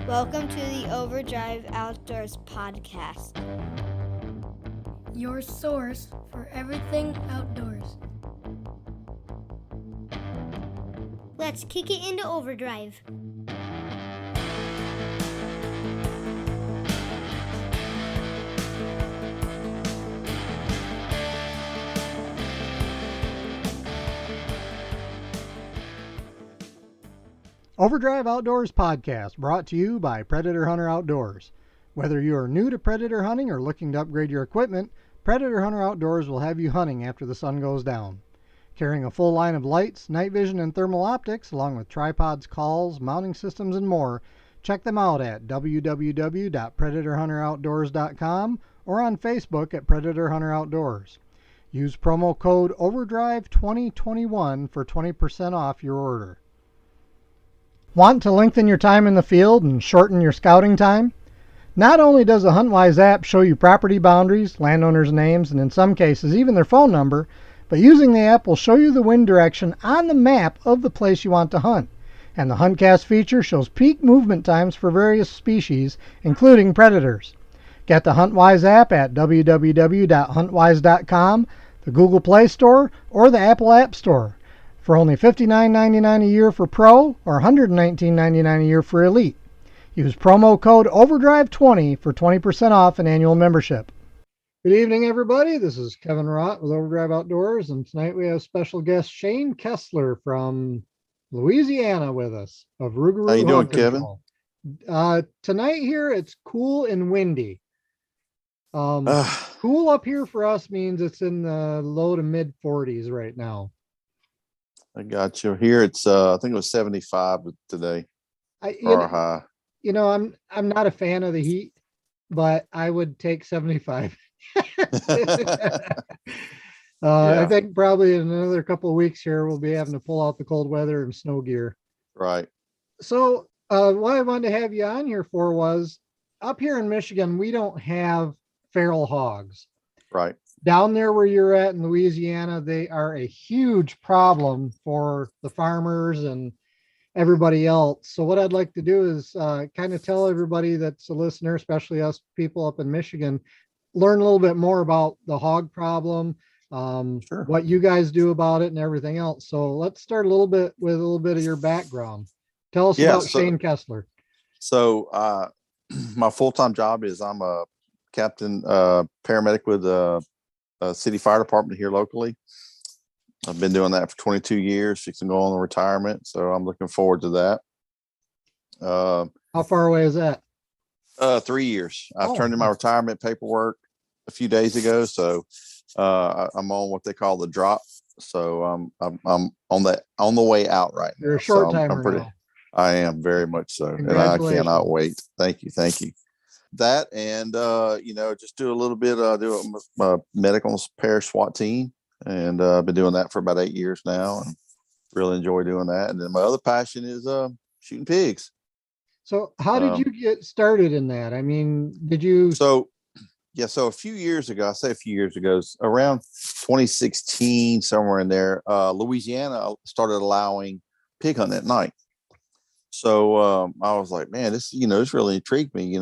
Welcome to the Overdrive Outdoors podcast. Your source for everything outdoors. Let's kick it into overdrive. Overdrive Outdoors podcast brought to you by Predator Hunter Outdoors. Whether you are new to predator hunting or looking to upgrade your equipment, Predator Hunter Outdoors will have you hunting after the sun goes down. Carrying a full line of lights, night vision, and thermal optics, along with tripods, calls, mounting systems, and more, check them out at www.predatorhunteroutdoors.com or on Facebook at Predator Hunter Outdoors. Use promo code OVERDRIVE2021 for 20% off your order. Want to lengthen your time in the field and shorten your scouting time? Not only does the HuntWise app show you property boundaries, landowners' names, and in some cases even their phone number, but using the app will show you the wind direction on the map of the place you want to hunt. And the HuntCast feature shows peak movement times for various species, including predators. Get the HuntWise app at www.huntwise.com, the Google Play Store, or the Apple App Store, for only $59.99 a year for Pro or $119.99 a year for Elite. Use promo code OVERDRIVE20 for 20% off an annual membership. Good evening, everybody. This is Kevin Rought with Overdrive Outdoors, and tonight we have special guest Shane Kessler from Louisiana with us of Rougarou How you doing, Hog Kevin? Control. Tonight here it's cool and windy. Cool up here for us means it's in the low to mid 40s right now. I got you. Here it's I think it was 75 today for our high. I'm not a fan of the heat, but I would take 75. I think probably in another couple of weeks here we'll be having to pull out the cold weather and snow gear. Right. So what I wanted to have you on here for was, up here in Michigan, we don't have feral hogs. Right. Down there where you're at in Louisiana, they are a huge problem for the farmers and everybody else. So what I'd like to do is kind of tell everybody that's a listener, especially us people up in Michigan, learn a little bit more about the hog problem, Sure. what you guys do about it and everything else. So let's start a little bit with a little bit of your background. Tell us about Shane Kessler. So my full-time job is I'm a captain paramedic with a city fire department here locally. I've been doing that for 22 years. Fixing to go on retirement, so I'm looking forward to that. How far away is that? 3 years. I've turned in my retirement paperwork a few days ago, so I'm on what they call the drop. So I'm on the way out right now. You're a short timer now. I am very much so, and I cannot wait. Thank you. That and just do a little bit. Do a medical parish SWAT team, and I've been doing that for about 8 years now, and really enjoy doing that. And then my other passion is shooting pigs. So how did you get started in that? I mean, did you? So a few years ago, I say a few years ago, around 2016, somewhere in there, Louisiana started allowing pig hunting at night. So I was like, man, this really intrigued me.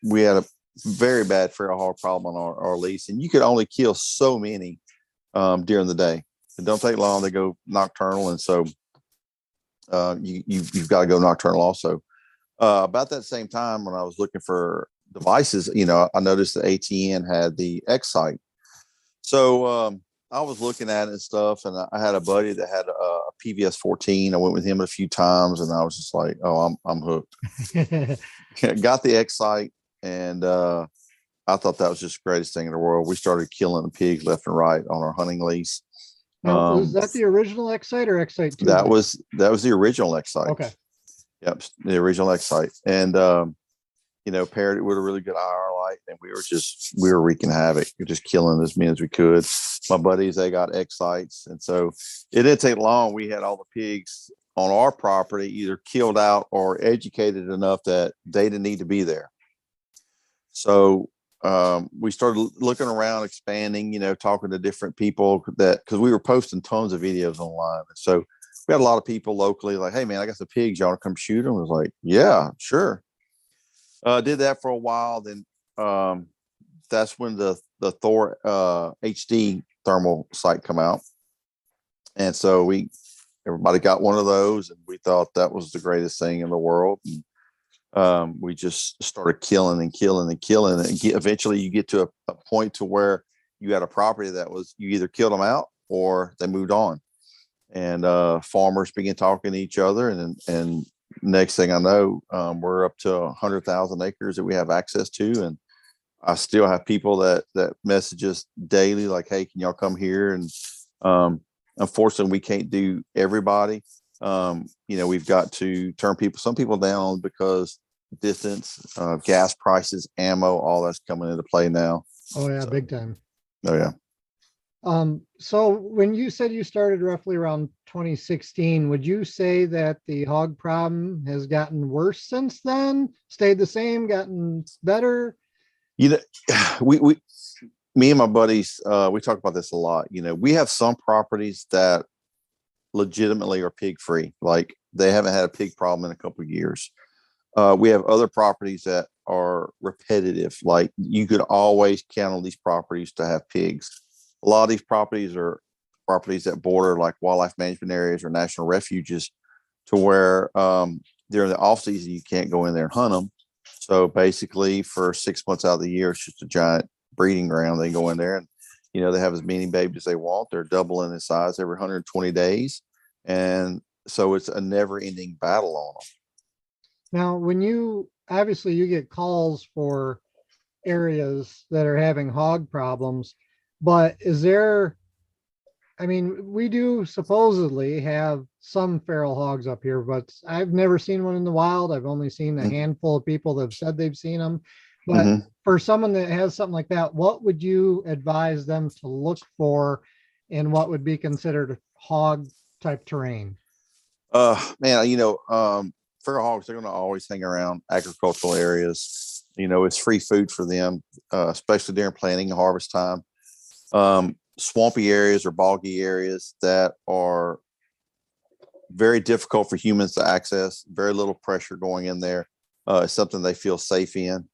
We had a very bad feral hog problem on our lease, and you could only kill so many during the day. It don't take long. They go nocturnal, and so you've got to go nocturnal also. About that same time, when I was looking for devices, I noticed that ATN had the X-Sight. So I was looking at it and stuff, and I had a buddy that had a PVS 14. I went with him a few times, and I was just like, "Oh, I'm hooked." Got the X-Sight, and I thought that was just the greatest thing in the world. We started killing the pigs left and right on our hunting lease. Now, was that the original X-Sight or X-Sight 2? That was the original X-Sight. Okay. Yep, the original X-Sight, and paired it with a really good IR light, and we were wreaking havoc. We were just killing as many as we could. My buddies, they got X-Sights, and so it didn't take long. We had all the pigs on our property either killed out or educated enough that they didn't need to be there. So we started looking around, expanding, talking to different people because we were posting tons of videos online. So we had a lot of people locally like, "Hey man, I got some pigs. Y'all want to come shoot them?" I was like, "Yeah, sure." Did that for a while. Then that's when the Thor HD thermal sight come out, and so everybody got one of those, and we thought that was the greatest thing in the world. And we just started killing and killing and killing, and eventually you get to a point to where you had a property that was, you either killed them out or they moved on, and farmers began talking to each other, and next thing I know, we're up to 100,000 acres that we have access to, and I still have people that message us daily, like, "Hey, can y'all come here?" And unfortunately, we can't do everybody. We've got to turn some people down because distance, gas prices, ammo, all that's coming into play now. Oh yeah, So, big time. oh yeah. So when you said you started roughly around 2016, would you say that the hog problem has gotten worse since then? Stayed the same, gotten better? You know, me and my buddies, we talk about this a lot. We have some properties that legitimately are pig free. Like, they haven't had a pig problem in a couple of years. We have other properties that are repetitive. Like, you could always count on these properties to have pigs. A lot of these properties are properties that border like wildlife management areas or national refuges, to where during the off season you can't go in there and hunt them. So basically, for 6 months out of the year, it's just a giant breeding ground. They go in there, and they have as many babies as they want. They're doubling in size every 120 days, and so it's a never-ending battle on them. Now, when you get calls for areas that are having hog problems, but we do supposedly have some feral hogs up here, but I've never seen one in the wild. I've only seen a handful of people that have said they've seen them. But for someone that has something like that, what would you advise them to look for in what would be considered hog type terrain? Feral hogs, they're going to always hang around agricultural areas. It's free food for them, especially during planting and harvest time. Swampy areas or boggy areas that are very difficult for humans to access, very little pressure going in there, is something they feel safe in.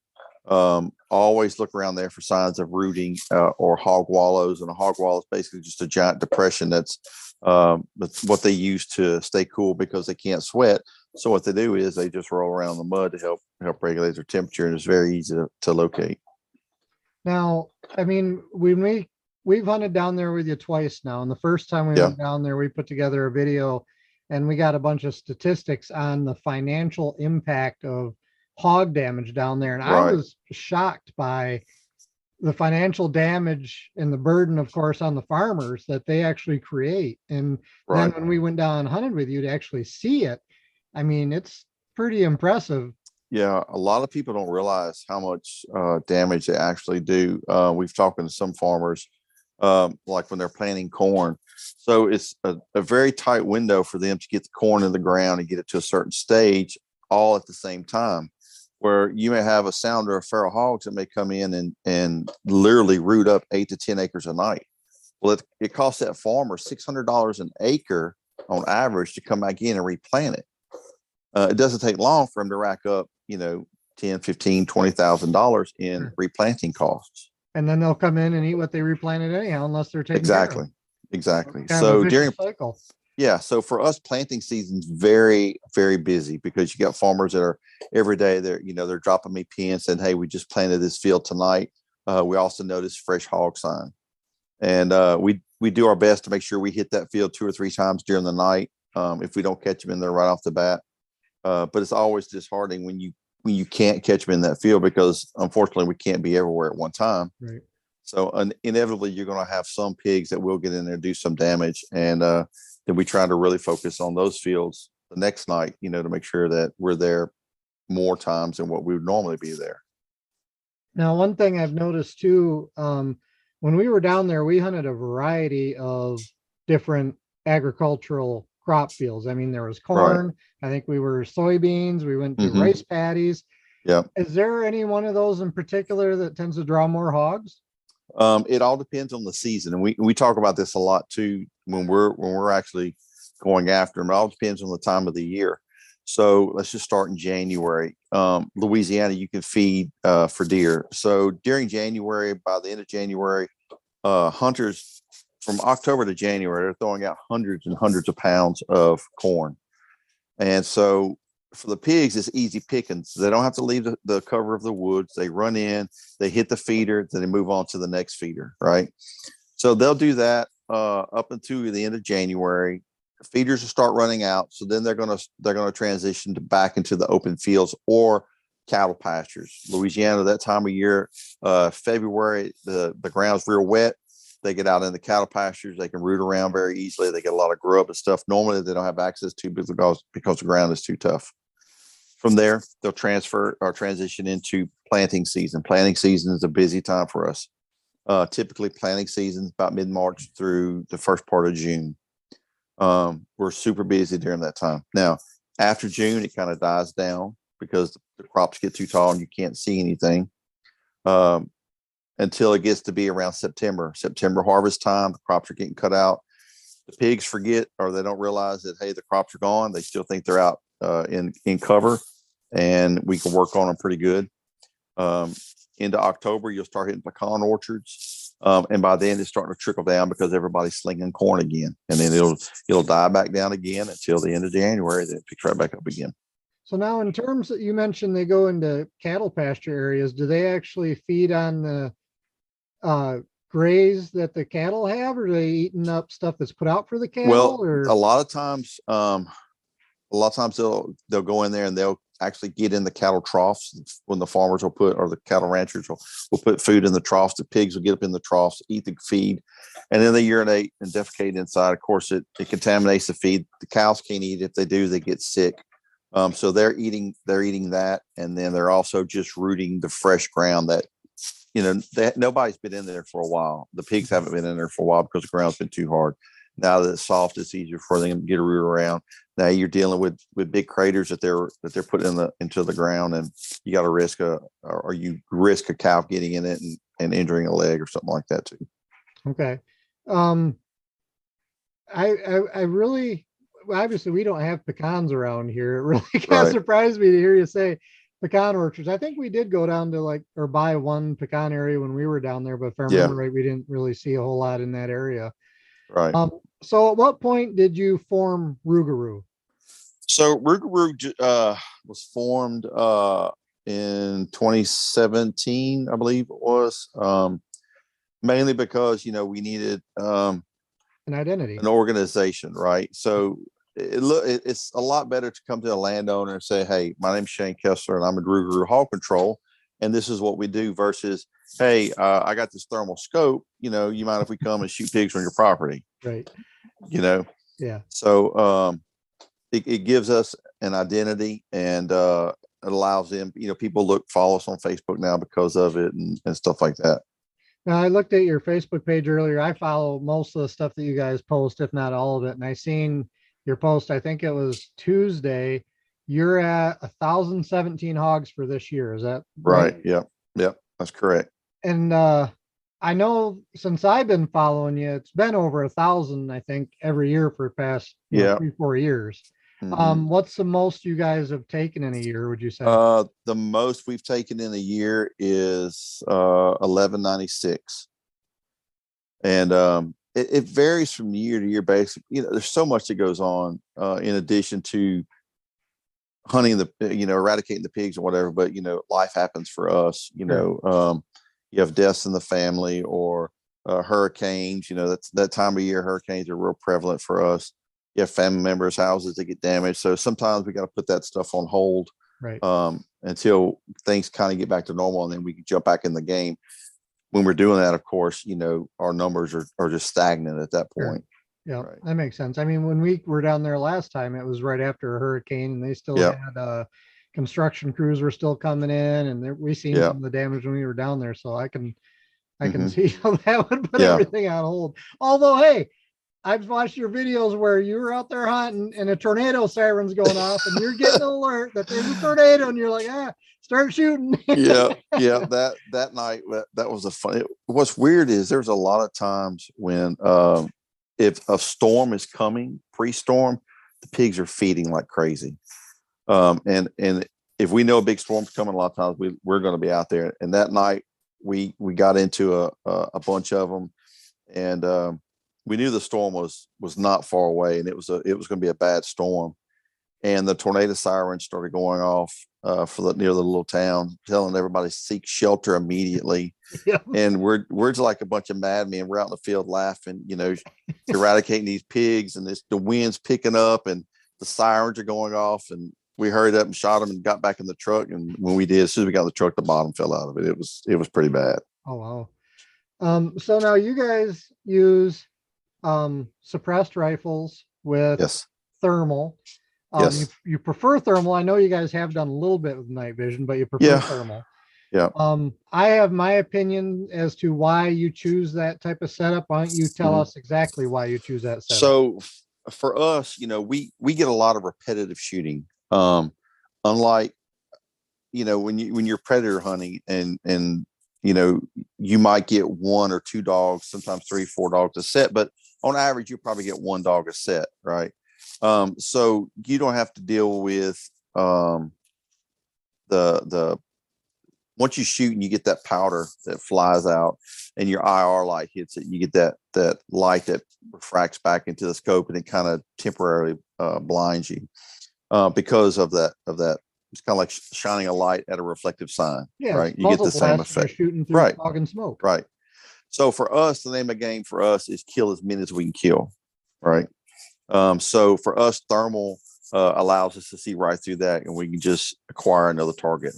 Always look around there for signs of rooting or hog wallows. And a hog wallow is basically just a giant depression that's what they use to stay cool because they can't sweat. So what they do is they just roll around in the mud to help regulate their temperature, and it's very easy to locate. Now, we've hunted down there with you twice now, and the first time we went down there, we put together a video, and we got a bunch of statistics on the financial impact of hog damage down there, and I was shocked by the financial damage and the burden, of course, on the farmers that they actually create. And then when we went down and hunted with you to actually see it, it's pretty impressive. Yeah, a lot of people don't realize how much damage they actually do. We've talked to some farmers, like when they're planting corn. So it's a very tight window for them to get the corn in the ground and get it to a certain stage all at the same time, where you may have a sounder of feral hogs that may come in and literally root up 8 to 10 acres a night. Well, it costs that farmer $600 an acre on average to come back in and replant it. It doesn't take long for them to rack up, $10, $15, $20,000 in replanting costs. And then they'll come in and eat what they replanted anyhow, unless they're taking care of. Exactly. So during cycle. Yeah. So for us, planting season's very, very busy because you got farmers that are every day they're dropping me pins saying, "Hey, we just planted this field tonight." We also noticed fresh hog sign, and we do our best to make sure we hit that field 2 or 3 times during the night. If we don't catch them in there right off the bat, but it's always disheartening when you can't catch them in that field, because unfortunately we can't be everywhere at one time. Right. So inevitably you're going to have some pigs that will get in there and do some damage, and then we try to really focus on those fields the next night, to make sure that we're there more times than what we would normally be there. Now, one thing I've noticed too, when we were down there, we hunted a variety of different agricultural crop fields. There was corn. I think we were soybeans. We went to rice paddies. Yeah. Is there any one of those in particular that tends to draw more hogs? It all depends on the season, and we talk about this a lot too when we're actually going after them. It all depends on the time of the year. So let's just start in January. Louisiana, you can feed for deer. So during January, by the end of January, hunters from October to January, they're throwing out hundreds and hundreds of pounds of corn. And so for the pigs, it's easy pickings. They don't have to leave the cover of the woods. They run in, they hit the feeder, then they move on to the next feeder, right? So they'll do that up until the end of January. Feeders will start running out, so then they're gonna transition back into the open fields or cattle pastures. Louisiana, that time of year, February, the ground's real wet. They get out in the cattle pastures. They can root around very easily. They get a lot of grub and stuff. Normally, they don't have access to because the ground is too tough. From there, they'll transfer or transition into planting season. Planting season is a busy time for us. Typically, planting season is about mid-March through the first part of June. We're super busy during that time. Now, after June, it kind of dies down because the crops get too tall and you can't see anything. Until it gets to be around September harvest time. The crops are getting cut out. The pigs forget, or they don't realize that, hey, the crops are gone. They still think they're out in cover, and we can work on them pretty good. Into October, you'll start hitting pecan orchards. And by then it's starting to trickle down because everybody's slinging corn again. And then it'll die back down again until the end of January. Then it picks right back up again. So now, in terms that you mentioned, they go into cattle pasture areas. Do they actually feed on the graze that the cattle have, or are they eating up stuff that's put out for the cattle? Well, or a lot of times they'll go in there and they'll actually get in the cattle troughs when the farmers will put, or the cattle ranchers will put food in the troughs. The pigs will get up in the troughs, eat the feed, and then they urinate and defecate inside. Of course, it contaminates the feed. The cows can't eat. If they do, they get sick. So they're eating that, and then they're also just rooting the fresh ground that, nobody's been in there for a while. The pigs haven't been in there for a while because the ground's been too hard. Now that it's soft, it's easier for them to get a root around. Now you're dealing with big craters that they're putting into the ground, and you got to risk a cow getting in it and injuring a leg or something like that too. Okay. I really, obviously we don't have pecans around here. It really kind of surprised me to hear you say pecan orchards. I think we did go down to buy one pecan area when we were down there, but if I remember right, we didn't really see a whole lot in that area. Right. So at what point did you form Rougarou? So Rougarou was formed in 2017, I believe it was, mainly because we needed an identity, an organization, right? So it's a lot better to come to a landowner and say, hey, my name's Shane Kessler and I'm at Rougarou Hog Control, and this is what we do, versus, hey, I got this thermal scope, you mind if we come and shoot pigs on your property? Right. Yeah. So it gives us an identity, and it allows them, people follow us on Facebook now because of it and stuff like that. Now, I looked at your Facebook page earlier. I follow most of the stuff that you guys post, if not all of it. And I seen your post, I think it was Tuesday. You're at 1,017 hogs for this year. Is that right? Yep. That's correct. And I know since I've been following you, it's been over 1,000, I think, every year for the past 3-4 years. Mm-hmm. What's the most you guys have taken in a year, would you say? The most we've taken in a year is 1196. And it varies from year to year. Basically, there's so much that goes on in addition to hunting eradicating the pigs or whatever. But life happens for us. You have deaths in the family, or hurricanes. That's that time of year. Hurricanes are real prevalent for us. You have family members' houses that get damaged. So sometimes we got to put that stuff on hold, right, until things kind of get back to normal, and then we can jump back in the game. When we're doing that, of course, our numbers are just stagnant at that point. Yeah, right. That makes sense. I mean, when we were down there last time, it was right after a hurricane, and they still had construction crews were still coming in, and we seen some of the damage when we were down there. So I can see how that would put everything on hold. Although, hey, I've watched your videos where you were out there hunting and a tornado siren's going off, and you're getting an alert that there's a tornado, and you're like, start shooting. yeah. That night, that was a fun. What's weird is there's a lot of times when if a storm is coming, pre-storm, the pigs are feeding like crazy. And if we know a big storm's coming, a lot of times we're going to be out there. And that night we got into a bunch of them, and we knew the storm was not far away, and it was going to be a bad storm. And the tornado sirens started going off near the little town, telling everybody to seek shelter immediately. Yeah. And we're just like a bunch of madmen. We're out in the field laughing, eradicating these pigs, and the wind's picking up, and the sirens are going off, and we hurried up and shot them and got back in the truck. And when we did, as soon as we got in the truck, the bottom fell out of it. It was pretty bad. Oh, wow. So now you guys use suppressed rifles with Yes. thermal. Yes. You prefer thermal. I know you guys have done a little bit with night vision, but you prefer thermal. Yeah. I have my opinion as to why you choose that type of setup. Why don't you tell us exactly why you choose that setup? So for us, we get a lot of repetitive shooting. Unlike, when you're predator hunting and you might get 1 or 2 dogs, sometimes 3, 4 dogs a set, but on average, you probably get 1 dog a set, right? So you don't have to deal with the once you shoot and you get that powder that flies out and your IR light hits it, you get that light that refracts back into the scope, and it kind of temporarily blinds you because of that. It's kind of like shining a light at a reflective sign, right? You get the same effect. Shooting through fog and smoke. Right. So for us, the name of the game for us is kill as many as we can kill, right? So for us, thermal allows us to see right through that, and we can just acquire another target.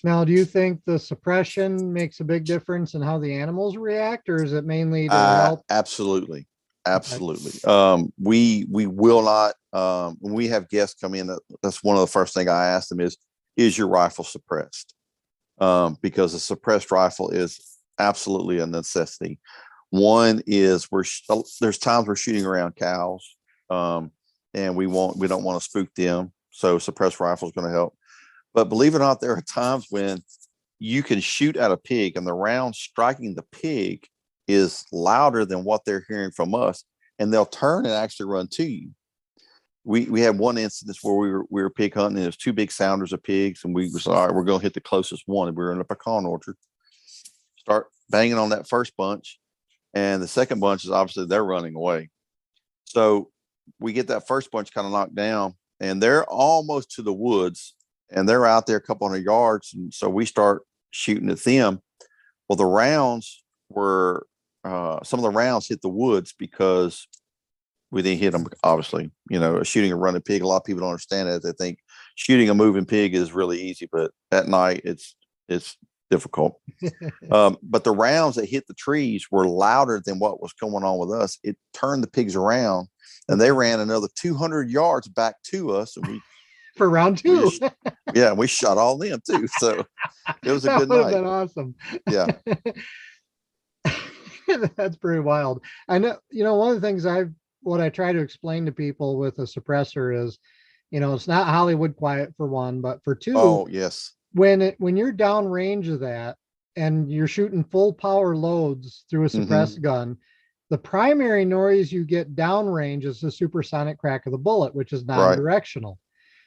Now, do you think the suppression makes a big difference in how the animals react, or is it mainly to help? Absolutely. We will not, when we have guests come in, that's one of the first things I ask them is your rifle suppressed? Because a suppressed rifle is absolutely a necessity. One is there's times we're shooting around cows, and we don't want to spook them. So suppressed rifle is going to help. But believe it or not, there are times when you can shoot at a pig and the round striking the pig is louder than what they're hearing from us, and they'll turn and actually run to you. We had one incident where we were pig hunting, and there's 2 big sounders of pigs, and we was all right, we're going to hit the closest one. And we were in a pecan orchard, start banging on that first bunch, and the second bunch is obviously they're running away. So we get that first bunch kind of knocked down, and they're almost to the woods, and they're out there a couple hundred yards. And so we start shooting at them. Well, the rounds were, some of the rounds hit the woods because we didn't hit them, obviously. Shooting a running pig, a lot of people don't understand that. They think shooting a moving pig is really easy, but at night it's difficult. But the rounds that hit the trees were louder than what was going on with us. It turned the pigs around, and they ran another 200 yards back to us, and we for round 2. We shot all them too. So it was a good night. Been awesome. Yeah. That's pretty wild. I know, one of the things what I try to explain to people with a suppressor is, it's not Hollywood quiet for one, but for 2, oh yes, when you're downrange of that and you're shooting full power loads through a suppressed gun, the primary noise you get downrange is the supersonic crack of the bullet, which is non-directional.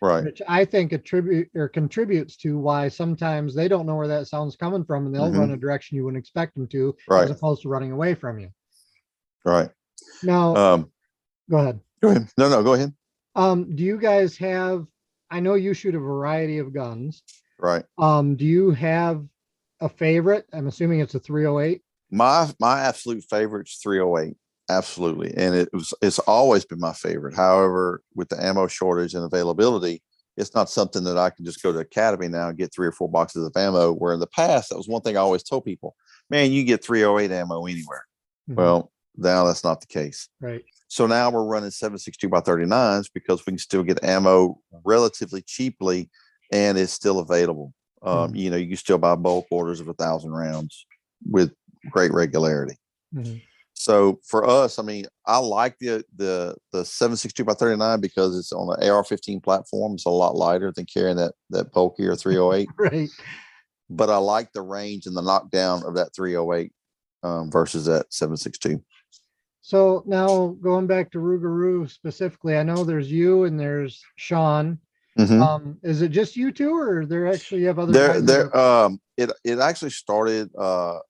Right. Which I think contributes to why sometimes they don't know where that sound's coming from, and they'll run a direction you wouldn't expect them to, as opposed to running away from you. Right. Now, go ahead. No, go ahead. Do you guys have, I know you shoot a variety of guns. Right. Do you have a favorite? I'm assuming it's a 308. My absolute favorite is 308. Absolutely. And it's always been my favorite. However, with the ammo shortage and availability, it's not something that I can just go to Academy now and get 3 or 4 boxes of ammo, where in the past, that was one thing I always told people, man, you get 308 ammo anywhere. Well, now that's not the case. Right. So now we're running 7.62 by 39s because we can still get ammo relatively cheaply, and it's still available. You can still buy bulk orders of 1,000 rounds with great regularity. So for us, I mean, I like the 7.62 by 39 because it's on the AR-15 platform. It's a lot lighter than carrying that bulkier 308. Right. But I like the range and the knockdown of that 308 versus that 7.62. So now going back to Rougarou specifically, I know there's you and there's Sean. Hmm. Is it just you two, or there actually you have other There, guys that there. are? It actually started.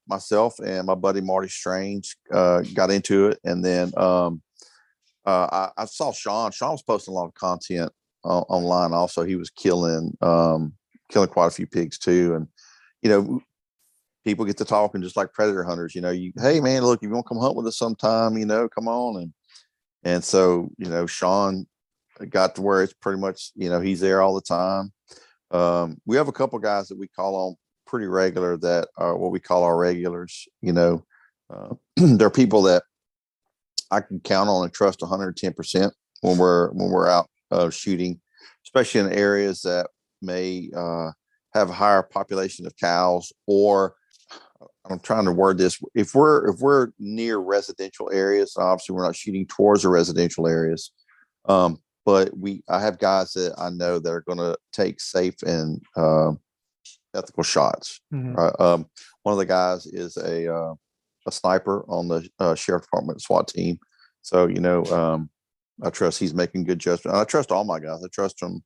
Myself and my buddy Marty Strange got into it, and then I saw Sean. Sean was posting a lot of content online. Also, he was killing quite a few pigs too, and you know, people get to talking just like predator hunters. Hey man, look, if you want to come hunt with us sometime, come on. And so Sean got to where it's pretty much he's there all the time. We have a couple guys that we call on pretty regular that are what we call our regulars. They're people that I can count on and trust 110% when we're out shooting, especially in areas that may have a higher population of cows, or I'm trying to word this. If we're near residential areas, obviously we're not shooting towards the residential areas. But I have guys that I know that are going to take safe and ethical shots. Mhm. One of the guys is a sniper on the sheriff department SWAT team. So, I trust he's making good judgment. And I trust all my guys. I trust them,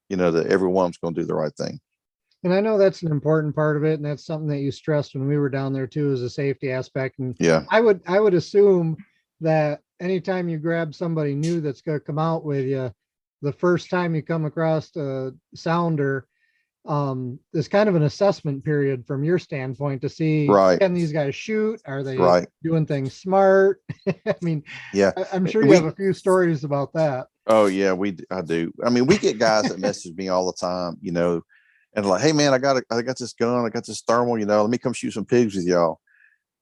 that every one of them's going to do the right thing. And I know that's an important part of it, and that's something that you stressed when we were down there too, is the safety aspect. And Yeah. I would assume that anytime you grab somebody new that's going to come out with you, the first time you come across a sounder, there's kind of an assessment period from your standpoint to see, Right. can these guys shoot? Are they Right. doing things smart? I mean, Yeah. I'm sure you have a few stories about that. Oh yeah, I do. I mean, we get guys that message me all the time, and like, hey man, I got this gun, I got this thermal, let me come shoot some pigs with y'all.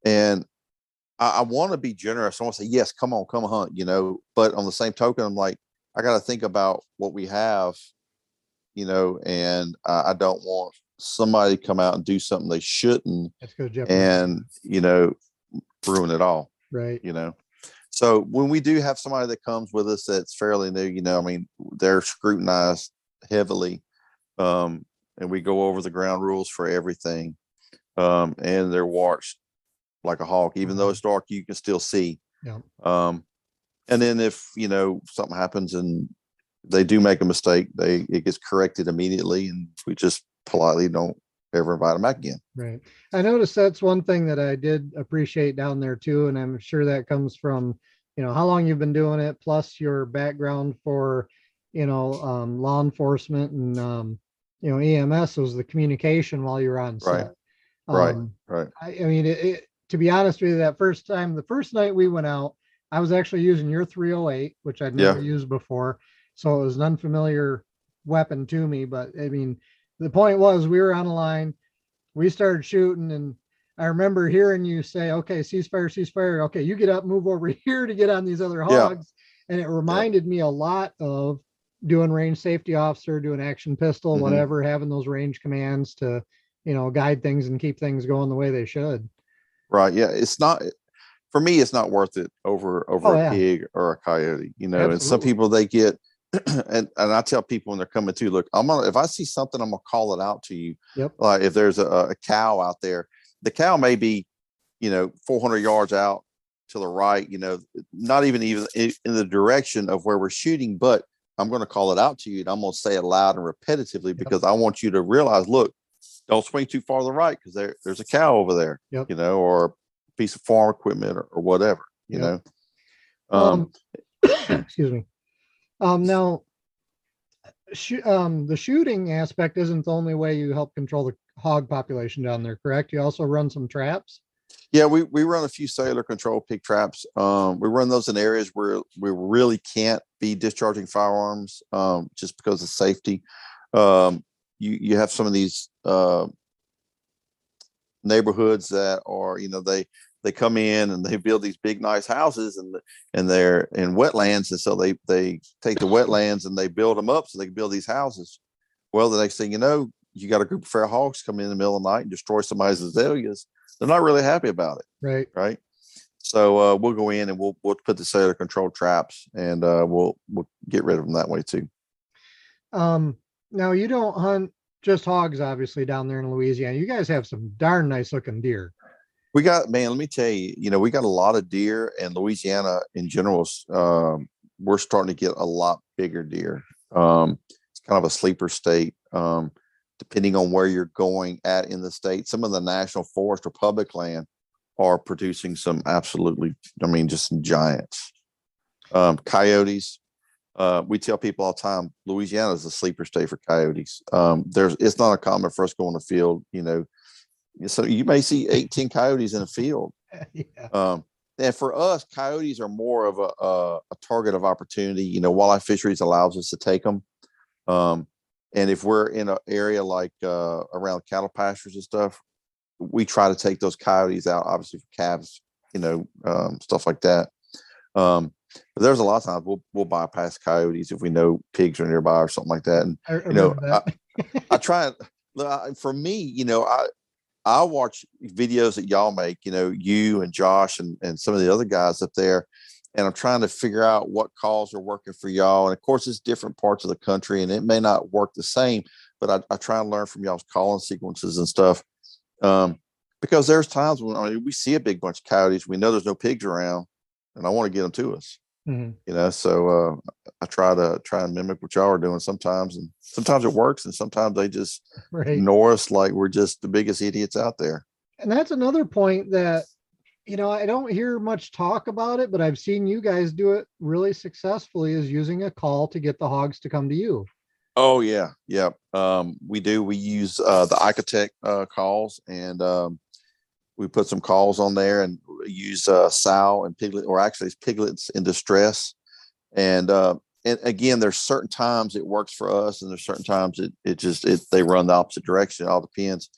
And I want to be generous. I want to say, yes, come on, come hunt, but on the same token, I'm like, I got to think about what we have, and I don't want somebody to come out and do something they shouldn't That's good, Jeff. and, ruin it all. Right. So when we do have somebody that comes with us that's fairly new, I mean, they're scrutinized heavily, and we go over the ground rules for everything, and they're watched like a hawk. Even though it's dark, you can still see. Yeah. And then if something happens and they do make a mistake, it gets corrected immediately, and we just politely don't ever invite them back again. Right. I noticed that's one thing that I did appreciate down there too. And I'm sure that comes from, how long you've been doing it, plus your background for, law enforcement and, EMS was the communication while you're on set. Right. I mean, to be honest with you, the first night we went out, I was actually using your 308, which I'd never used before. So it was an unfamiliar weapon to me. But I mean, the point was we were on a line, we started shooting, and I remember hearing you say, okay, ceasefire. Okay, you get up, move over here to get on these other hogs. And it reminded me a lot of doing range safety officer, doing action pistol, whatever, having those range commands to, guide things and keep things going the way they should. Right. Yeah. For me, it's not worth it over a pig or a coyote, Absolutely. And some people they get, and I tell people when they're coming to, look, if I see something, I'm gonna call it out to you. Yep. Like if there's a cow out there, the cow may be, 400 yards out to the right, not even in the direction of where we're shooting, but I'm going to call it out to you, and I'm going to say it loud and repetitively because I want you to realize, look, don't swing too far to the right because there's a cow over there, or a piece of farm equipment or whatever, Excuse me. Now, the shooting aspect isn't the only way you help control the hog population down there, correct? You also run some traps. Yeah, we run a few cellular control pig traps. We run those in areas where we really can't be discharging firearms just because of safety. You have some of these neighborhoods that are, they come in and they build these big nice houses and they're in wetlands, and so they take the wetlands and they build them up so they can build these houses. Well, the next thing you know, you got a group of feral hogs come in the middle of the night and destroy somebody's azaleas. They're not really happy about it. Right. So we'll go in and we'll put the cellular control traps, and we'll get rid of them that way too. Now you don't hunt just hogs, obviously, down there in Louisiana. You guys have some darn nice looking deer. We got, man, let me tell you, we got a lot of deer, and Louisiana in general, we're starting to get a lot bigger deer. It's kind of a sleeper state. Depending on where you're going at in the state, some of the national forest or public land are producing some absolutely, just some giants. Coyotes. We tell people all the time, Louisiana is a sleeper state for coyotes. It's not uncommon for us going to the field, so you may see 18 coyotes in a field. Yeah. And for us, coyotes are more of a target of opportunity. Wildlife fisheries allows us to take them. And if we're in an area like around cattle pastures and stuff, we try to take those coyotes out, obviously for calves, stuff like that. But there's a lot of times we'll bypass coyotes if we know pigs are nearby or something like that. And I remember that. I try and for me, I watch videos that y'all make, you and Josh and some of the other guys up there, and I'm trying to figure out what calls are working for y'all. And of course, it's different parts of the country, and it may not work the same, but I try and learn from y'all's calling sequences and stuff. Because there's times when we see a big bunch of coyotes, we know there's no pigs around, and I want to get them to us. Mm-hmm. So I try and mimic what y'all are doing sometimes, and sometimes it works, and sometimes they just ignore us like we're just the biggest idiots out there. And that's another point that, I don't hear much talk about it, but I've seen you guys do it really successfully, is using a call to get the hogs to come to you. Oh yeah. We do. We use the Icotech calls, and we put some calls on there and use sow and piglet, or actually it's piglets in distress. And again, there's certain times it works for us, and there's certain times they run the opposite direction. It all depends.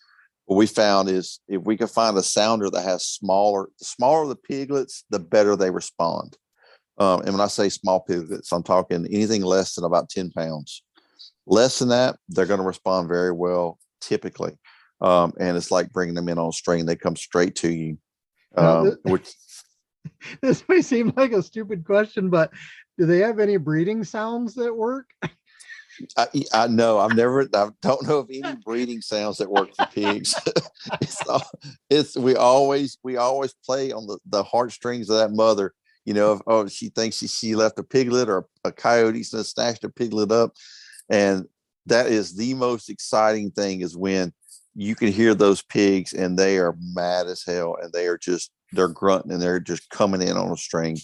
What we found is if we can find a sounder that has the smaller the piglets, the better they respond. And when I say small piglets, I'm talking anything less than about 10 pounds. Less than that, they're going to respond very well, typically. And it's like bringing them in on a string. They come straight to you. This may seem like a stupid question, but do they have any breeding sounds that work? I know. I don't know of any breeding sounds that work for pigs. We always play on the heartstrings of that mother. If she thinks she left a piglet, or a coyote snatched a piglet up. And that is the most exciting thing, is when you can hear those pigs and they are mad as hell, and they're grunting, and they're just coming in on a string.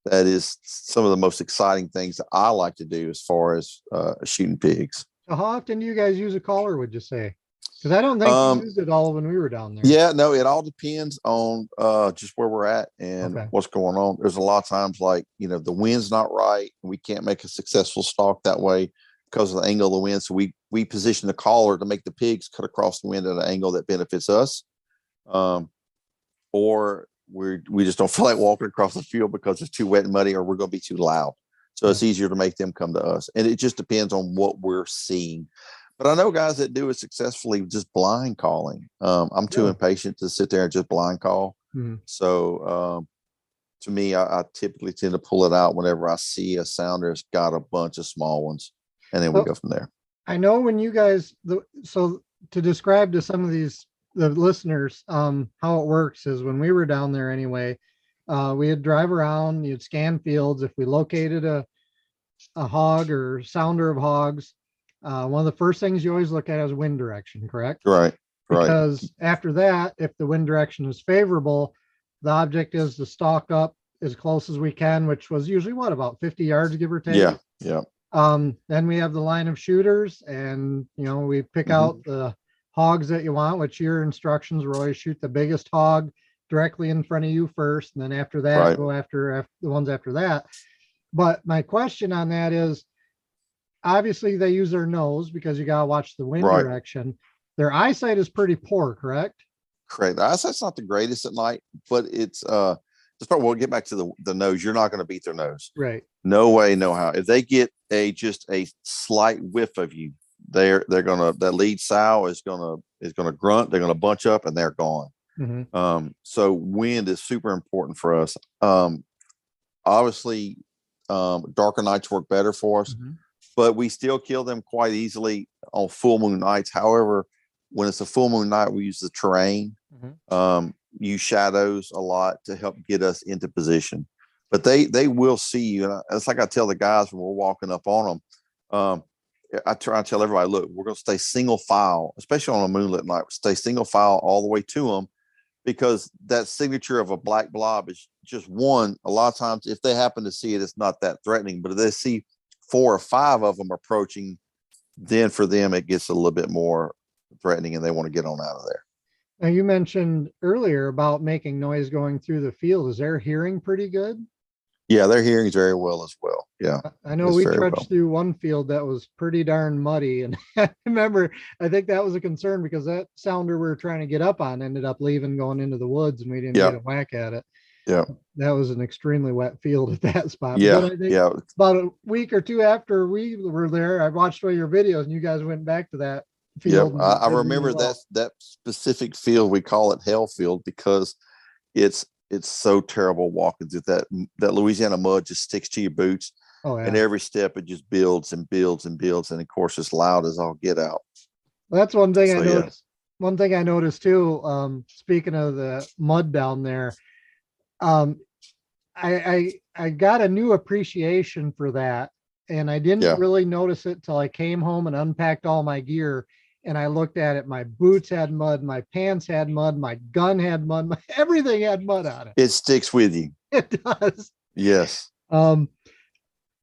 That is some of the most exciting things that I like to do as far as shooting pigs. So how often do you guys use a caller, would you say? Because I don't think we used it all when we were down there. Yeah, no, it all depends on just where we're at and what's going on. There's a lot of times, like, the wind's not right, and we can't make a successful stalk that way because of the angle of the wind. So we position the caller to make the pigs cut across the wind at an angle that benefits us. Or we just don't feel like walking across the field because it's too wet and muddy, or we're going to be too loud. So it's easier to make them come to us. And it just depends on what we're seeing. But I know guys that do it successfully just blind calling. I'm too impatient to sit there and just blind call. Mm-hmm. So to me, I typically tend to pull it out whenever I see a sounder that's got a bunch of small ones, and then we go from there. I know when you guys, so to describe to some of the listeners, how it works is, when we were down there anyway, we'd drive around, you'd scan fields. If we located a hog or sounder of hogs, one of the first things you always look at is wind direction, correct? Right. Because after that, if the wind direction is favorable, the object is to stalk up as close as we can, which was usually about 50 yards, give or take. Yeah. Then we have the line of shooters, and we pick out the hogs that you want, which your instructions were always shoot the biggest hog directly in front of you first, and then after that go after the ones after that. But my question on that is, obviously they use their nose because you got to watch the wind direction. Their eyesight is pretty poor, correct? Correct. The eyesight's not the greatest at night, but it's we'll get back to the nose. You're not going to beat their nose. Right. No way, no how. If they get just a slight whiff of you, they're gonna, that lead sow is gonna grunt, they're gonna bunch up, and they're gone. Mm-hmm. So wind is super important for us. Obviously, darker nights work better for us, but we still kill them quite easily on full moon nights. However, when it's a full moon night, we use the terrain. use shadows a lot to help get us into position. But they will see you, and it's like I tell the guys when we're walking up on them. I try to tell everybody, look, we're going to stay single file, especially on a moonlit night. Stay single file all the way to them, because that signature of a black blob is just one. A lot of times, if they happen to see it, it's not that threatening. But if they see 4 or 5 of them approaching, then for them it gets a little bit more threatening, and they want to get on out of there. Now, you mentioned earlier about making noise going through the field. Is their hearing pretty good? Yeah, their hearing's very well as well. Yeah, I know we trudged through one field that was pretty darn muddy, and I remember, I think that was a concern because that sounder we were trying to get up on ended up leaving, going into the woods, and we didn't get a whack at it. Yeah, that was an extremely wet field at that spot. Yeah, but I think about a week or two after we were there, I watched all your videos, and you guys went back to that field. Yeah, I remember that specific field. We call it hell field because it's so terrible walking through that Louisiana mud just sticks to your boots. Oh, yeah. And every step it just builds and builds and builds, and of course it's loud as all get out. Well, that's one thing I noticed. One thing I noticed too, speaking of the mud down there, I got a new appreciation for that, and I didn't really notice it till I came home and unpacked all my gear, and I looked at it. My boots had mud, my pants had mud, my gun had mud, everything had mud on it. It sticks with you. It does. Yes.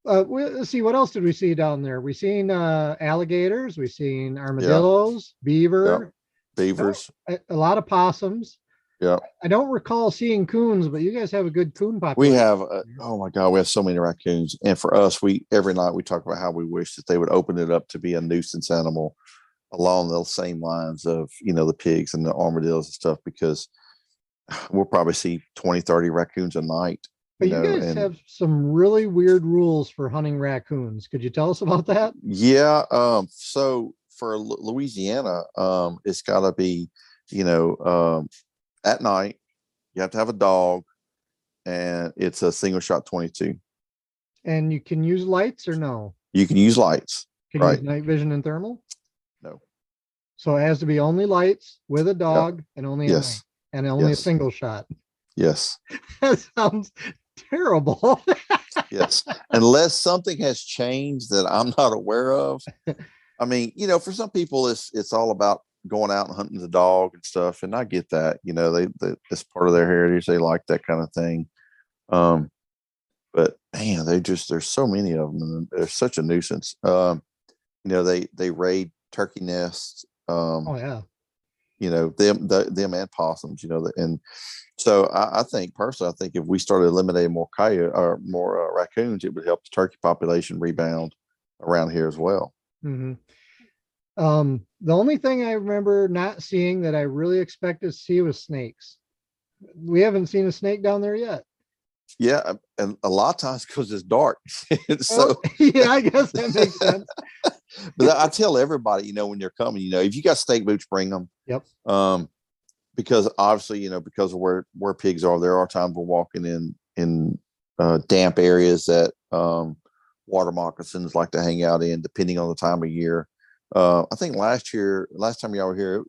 Let's see, what else did we see down there? We seen alligators, we seen armadillos, beavers, a lot of possums. Yeah. I don't recall seeing coons, but you guys have a good coon population. We have, oh my God, we have so many raccoons. And for us, every night we talk about how we wish that they would open it up to be a nuisance animal along those same lines of, the pigs and the armadillos and stuff, because we'll probably see 20, 30 raccoons a night. But you guys have some really weird rules for hunting raccoons. Could you tell us about that? Yeah. So for Louisiana, it's got to be, at night, you have to have a dog, and it's a single shot 22. And you can use lights or no? You can use lights. Can you use night vision and thermal? No. So it has to be only lights with a dog and only a night, and only a single shot. Yes. That sounds terrible. Yes. Unless something has changed that I'm not aware of. I mean, for some people it's all about going out and hunting the dog and stuff. And I get that, it's part of their heritage. They like that kind of thing. But man, there's so many of them, and they're such a nuisance. They raid turkey nests. Oh yeah. Them and possums, and so I think personally, if we started eliminating more coyote or more raccoons, it would help the turkey population rebound around here as well. Mm-hmm. The only thing I remember not seeing that I really expected to see was snakes. We haven't seen a snake down there yet. Yeah, and a lot of times because it's dark. So yeah, I guess that makes sense. But I tell everybody, when you're coming, if you got snake boots, bring them. Yep. Because obviously, because of where pigs are, there are times we're walking in damp areas that water moccasins like to hang out in, depending on the time of year. I think last time y'all were here,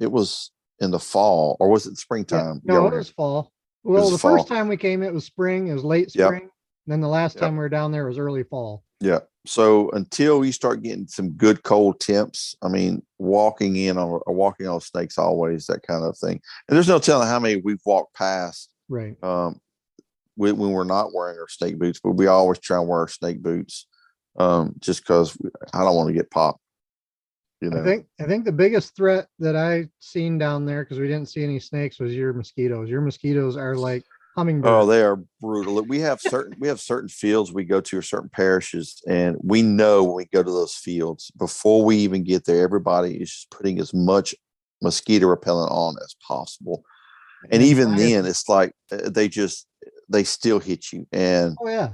it was in the fall, or was it springtime? Yeah, no, it was fall. Well, the first time we came, it was spring. It was late spring. Yep. And then the last time we were down there, it was early fall. Yeah. So until you start getting some good cold temps, I mean, walking on snakes, always that kind of thing. And there's no telling how many we've walked past. Right. When we're not wearing our snake boots, but we always try and wear our snake boots, just because I don't want to get popped. I think the biggest threat that I seen down there, because we didn't see any snakes, was your mosquitoes. Your mosquitoes are like hummingbirds. Oh, they are brutal. We have certain fields we go to, or certain parishes, and we know when we go to those fields, before we even get there, everybody is just putting as much mosquito repellent on as possible. And even then, it's like they still hit you. And oh yeah,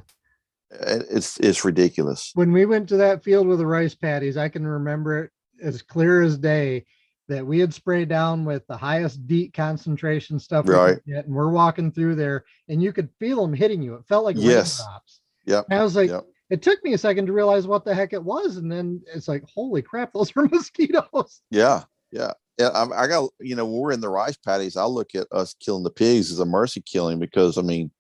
it's ridiculous. When we went to that field with the rice paddies, I can remember it as clear as day that we had sprayed down with the highest DEET concentration stuff. Right. And we're walking through there, and you could feel them hitting you. It felt like raindrops. Yeah. I was like, It took me a second to realize what the heck it was. And then it's like, holy crap, those are mosquitoes. Yeah. Yeah. Yeah, I got, when we're in the rice paddies, I look at us killing the pigs as a mercy killing because, I mean,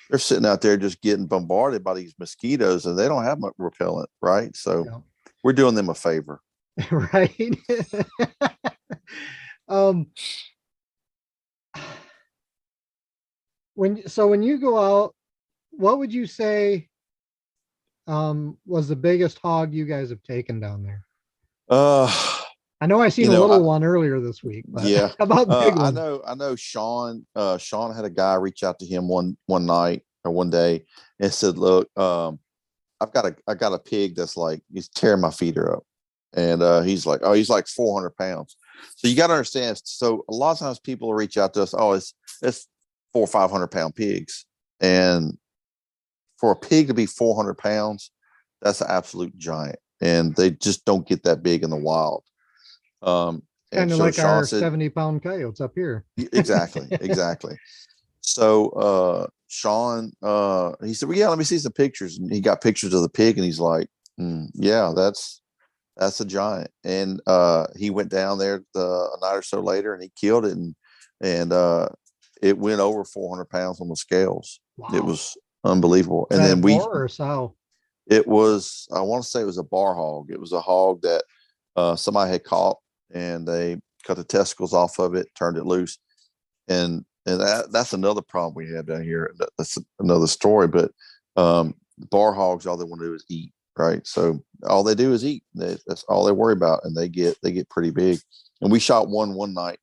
they're sitting out there just getting bombarded by these mosquitoes and they don't have much repellent, right? So Yeah. we're doing them a favor. Right. um, when you go out, what would you say was the biggest hog you guys have taken down there? Uh, I know I seen you a know, little I, one earlier this week, but yeah, how about big I ones? know, Sean had a guy reach out to him one night or one day and said, look, I got a pig that's like, he's tearing my feeder up. And he's like 400 pounds. So you got to understand. So a lot of times people reach out to us, oh, it's 400 or 500 pound pigs. And for a pig to be 400 pounds, that's an absolute giant. And they just don't get that big in the wild. And Kind of so like Sean our said, 70-pound coyotes up here. exactly, exactly. So Sean, he said, well, yeah, let me see some pictures. And he got pictures of the pig and he's like, yeah, that's a giant. And he went down there a night or so later and he killed it, and it went over 400 pounds on the scales. Wow. It was unbelievable. Is And that a then boar or a sow? it was, I want to say it was a bar hog. It was a hog that somebody had caught and they cut the testicles off of it, turned it loose. And that's another problem we have down here. That's another story. But bar hogs, all they want to do is eat, right? So all they do is eat. That's all they worry about, and they get pretty big. And we shot one night.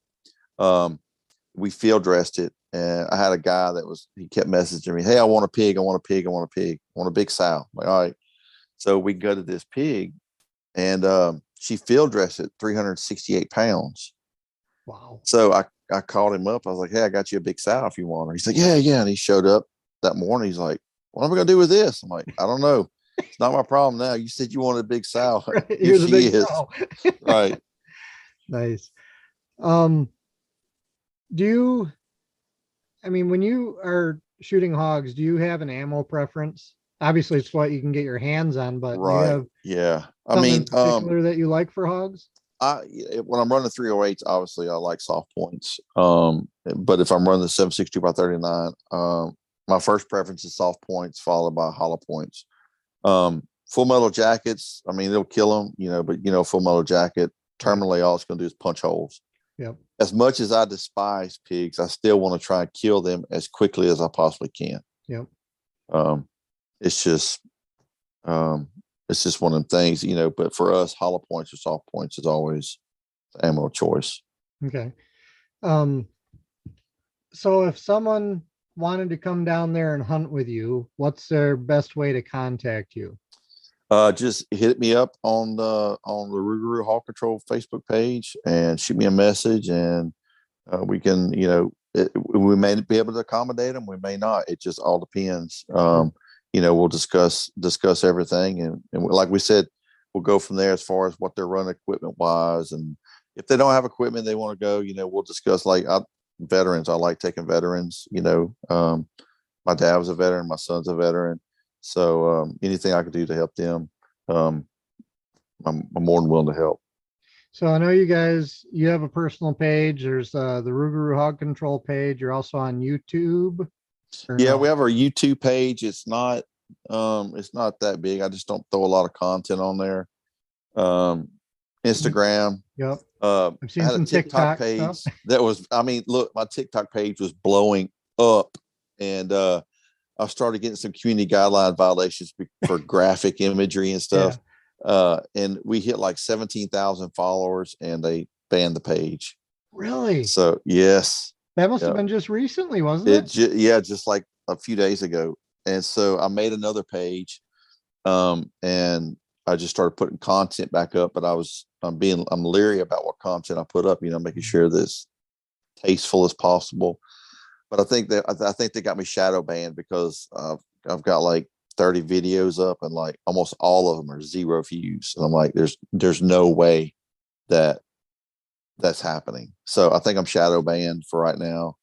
We field dressed it, and I had a guy he kept messaging me, "Hey, I want a pig. I want a pig. I want a pig. I want a big sow." I'm like, all right. So we gutted this pig, and she field dressed it 368 pounds. Wow. So I called him up. I was like, "Hey, I got you a big sow if you want her." He's like, "Yeah, yeah." And he showed up that morning. He's like, "What am I gonna do with this?" I'm like, "I don't know. It's not my problem now. You said you wanted a big sow. Right, Here here's a she big is." sow. Right. Nice. Um, do you, I mean, when you are shooting hogs, do you have an ammo preference? Obviously, it's what you can get your hands on, but do you Right. have Yeah. I something in mean, particular that you like for hogs? when I'm running 308s, obviously I like soft points. But if I'm running the 762 by 39, my first preference is soft points followed by hollow points. Full metal jackets, I mean, it'll kill them, but full metal jacket, terminally, all it's going to do is punch holes. Yep. As much as I despise pigs, I still want to try and kill them as quickly as I possibly can. Yep. Um, it's just, um, it's just one of them things, but for us, hollow points or soft points is always the ammo choice. Okay. Um, so if someone wanted to come down there and hunt with you, what's their best way to contact you? Just hit me up on the Rougarou Hog Control Facebook page and shoot me a message, and we can, we may be able to accommodate them, we may not. It just all depends. We'll discuss everything, and like we said, we'll go from there as far as what they're running equipment wise, and if they don't have equipment they want to go, we'll discuss like veterans. I like taking veterans. My dad was a veteran, my son's a veteran. So anything I could do to help them, I'm more than willing to help. So I know you have a personal page. There's the Rougarou Hog Control page. You're also on YouTube. Yeah, No? we have our YouTube page. It's not that big. I just don't throw a lot of content on there. Instagram. Yep. I I've seen had a some TikTok stuff. page that was, I mean, look, my TikTok page was blowing up, and I started getting some community guideline violations for graphic imagery and stuff. Yeah. And we hit like 17,000 followers, and they banned the page. Really? So yes, That must have been just recently, wasn't it? just like a few days ago. And so I made another page, and I just started putting content back up. But I'm leery about what content I put up. Making sure this tasteful as possible. But I think they got me shadow banned because I've got like 30 videos up, and like almost all of them are 0 views. And I'm like, there's no way that's happening. So I think I'm shadow banned for right now.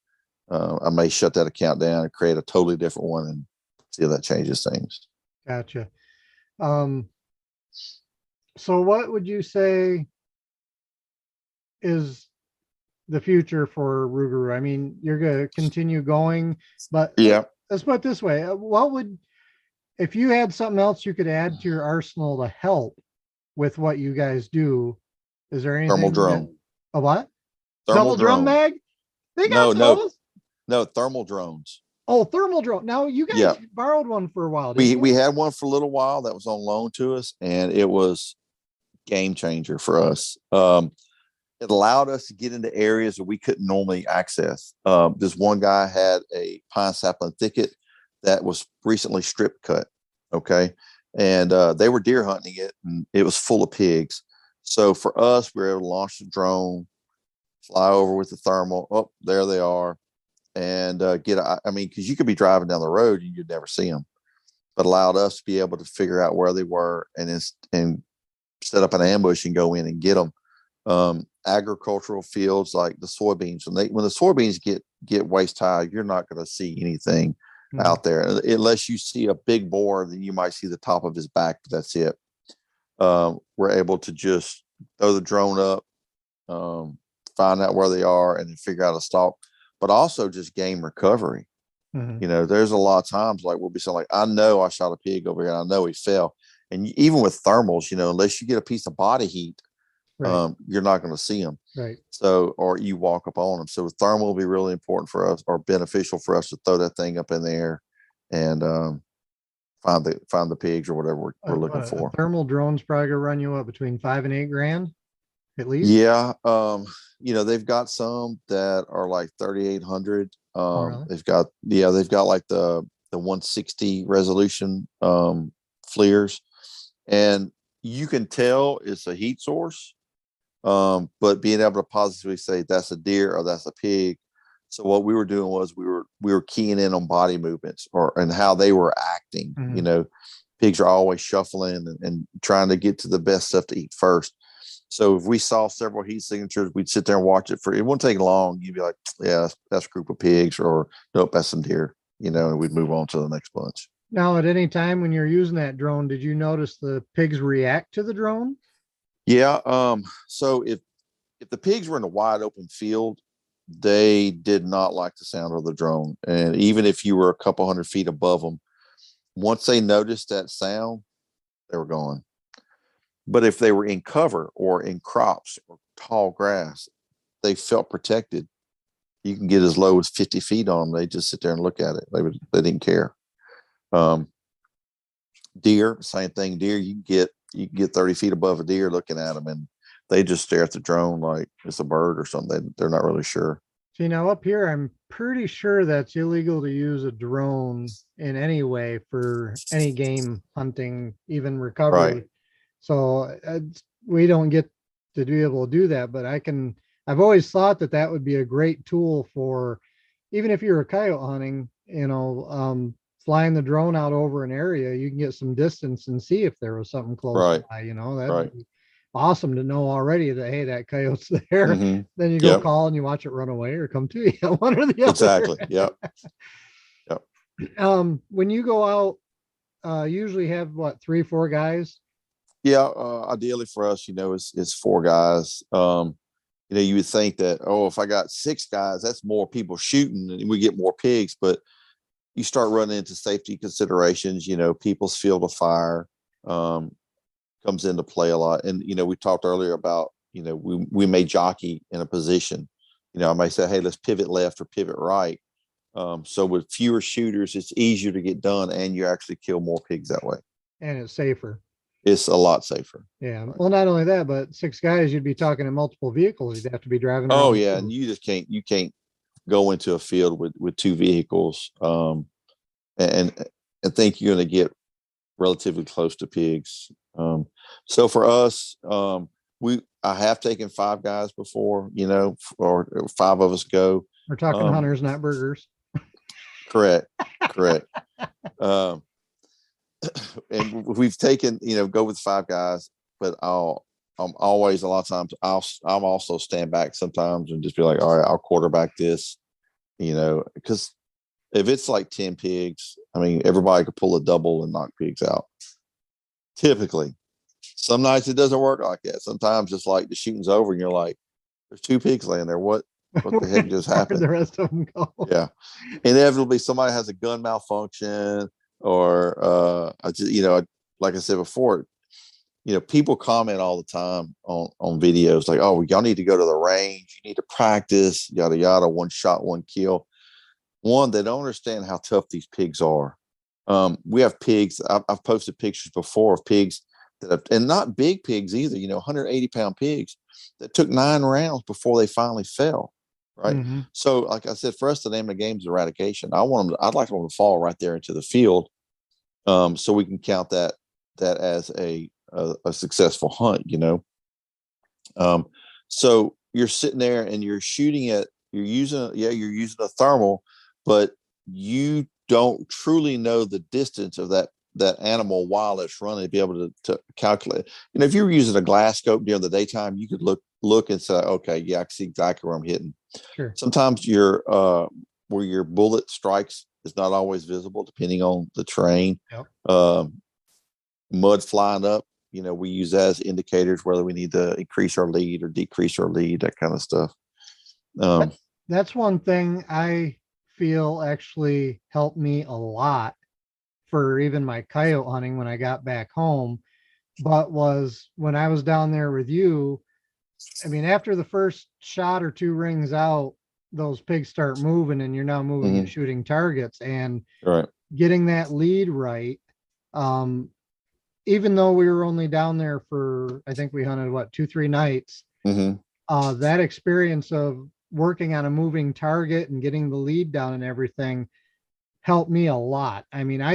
I may shut that account down and create a totally different one and see if that changes things. Gotcha. So what would you say is the future for Rougarou? I mean, you're going to continue going, but Yeah. let's put it this way. What would, if you had something else you could add to your arsenal to help with what you guys do, is there Thermal anything that, drone. a what? Thermal Double drum drone. mag? They No, got no, those. no, thermal drones. Oh, thermal drone. Now you guys Yeah. borrowed one for a while, didn't We you? had one for a little while that was on loan to us, and it was game changer for us. It allowed us to get into areas that we couldn't normally access. This one guy had a pine sapling thicket that was recently strip cut. Okay. And they were deer hunting it, and it was full of pigs. So for us, we were able to launch the drone, fly over with the thermal. Oh, there they are. And I mean, because you could be driving down the road and you'd never see them, but allowed us to be able to figure out where they were and set up an ambush and go in and get them. Agricultural fields like the soybeans, when the soybeans get waist high, you're not going to see anything out there unless you see a big boar. Then you might see the top of his back, but that's it. We're able to just throw the drone up, find out where they are, and then figure out a stalk. But also just game recovery. Mhm. You know, there's a lot of times like we'll be saying like, I know I shot a pig over here, and I know he fell. And even with thermals, you know, unless you get a piece of body heat, Right. you're not going to see them. Right. So, or you walk up on them. So thermal will be really important for us, or beneficial for us to throw that thing up in the air and find the pigs or whatever we're looking A for. thermal drone's probably gonna run you up between 5 and 8 grand, at least. Yeah. You know, they've got some that are like 3,800. Really? They've got like the 160 resolution FLIRs, and you can tell it's a heat source. But being able to positively say that's a deer or that's a pig. So what we were doing was we were keying in on body movements and how they were acting. Mhm. You know, pigs are always shuffling and trying to get to the best stuff to eat first. So if we saw several heat signatures, we'd sit there and watch it it wouldn't take long. You'd be like, yeah, that's a group of pigs, or nope, that's some deer, you know, and we'd move on to the next bunch. Now, at any time when you're using that drone, did you notice the pigs react to the drone? Yeah. So if the pigs were in a wide open field, they did not like the sound of the drone. And even if you were a couple 100 feet above them, once they noticed that sound, they were gone. But if they were in cover or in crops or tall grass, they felt protected. You can get as low as 50 feet on them. They just sit there and look at it. They didn't care. Um, Deer, same thing. Deer, you can get 30 feet above a deer looking at them, and they just stare at the drone like it's a bird or something. They're not really sure. See, now up here, I'm pretty sure that's illegal to use a drone in any way for any game hunting, even recovery. Right. So we don't get to be able to do that, but I've always thought that would be a great tool for, even if you're a coyote hunting, flying the drone out over an area, you can get some distance and see if there was something close Right. by, that'd Right. be awesome to know already that, hey, that coyote's there. Mm-hmm. Then you go Yep. call and you watch it run away or come to you, one or the other. Exactly. Yep. When you go out, usually have what, 3-4 guys? Yeah. Ideally for us, it's 4 guys. You would think that, oh, if I got 6 guys, that's more people shooting and we get more pigs. But you start running into safety considerations, people's field of fire comes into play a lot. And, we talked earlier about, we may jockey in a position. I may say, hey, let's pivot left or pivot right. So with fewer shooters, it's easier to get done and you actually kill more pigs that way. And it's safer. It's a lot safer. Yeah. Right. Well, not only that, but 6 guys, you'd be talking in multiple vehicles. You'd have to be driving around. Oh yeah. And you can't go into a field with 2 vehicles and think you're going to get relatively close to pigs. So for us, I have taken 5 guys before, or 5 of us go. We're talking hunters, not burgers. Correct. And we've taken, go with 5 guys, but I'm always, a lot of times I'm also stand back sometimes and just be like, all right, I'll quarterback this, because if it's like 10 pigs, I mean, everybody could pull a double and knock pigs out. Typically, some nights it doesn't work like that. Sometimes it's like the shooting's over and you're like, there's 2 pigs laying there. What what the heck just Where'd happened? the rest of them go? Yeah. Inevitably somebody has a gun malfunction or like I said before, people comment all the time on videos like, oh, y'all need to go to the range, you need to practice, yada yada, one shot, one kill. One, they don't understand how tough these pigs are. We have pigs. I've posted pictures before of pigs and not big pigs either, 180-pound pigs that took 9 rounds before they finally fell. Right. Mm-hmm. So, like I said, for us, the name of the game is eradication. I'd like them to fall right there into the field. So we can count that as a successful hunt, So you're sitting there and you're shooting you're using a thermal, but you don't truly know the distance of that animal while it's running to be able to calculate. If you were using a glass scope during the daytime, you could look and say, okay, yeah, I can see exactly where I'm hitting. Sure. Sometimes where your bullet strikes is not always visible depending on the terrain. Yep. Mud flying up, we use that as indicators whether we need to increase our lead or decrease our lead, that kind of stuff. That's one thing I feel actually helped me a lot for even my coyote hunting when I got back home, but was when I was down there with you. I mean, after the first shot or 2 rings out, those pigs start moving and you're now moving and shooting targets and right. Getting that lead right. Even though we were only down there for, I think we hunted 2-3 nights. That experience of working on a moving target and getting the lead down and everything helped me a lot. I mean, I